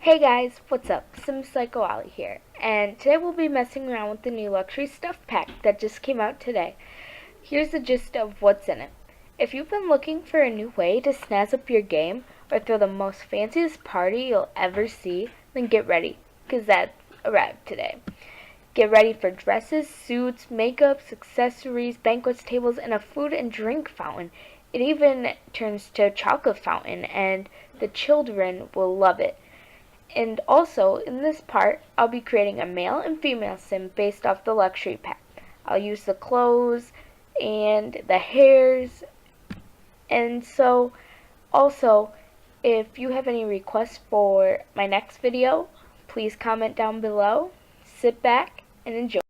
Hey guys, what's up? SimPsychoAli here, and today we'll be messing around with the new luxury stuff pack that just came out today. Here's the gist of what's in it. If you've been looking for a new way to snazz up your game or throw the most fanciest party you'll ever see, then get ready, because that arrived today. Get ready for dresses, suits, makeups, accessories, banquet tables, and a food and drink fountain. It even turns to a chocolate fountain, and the children will love it. And also, in this part, I'll be creating a male and female sim based off the luxury pack. I'll use the clothes and the hairs. And so, also, if you have any requests for my next video, please comment down below. Sit back and enjoy.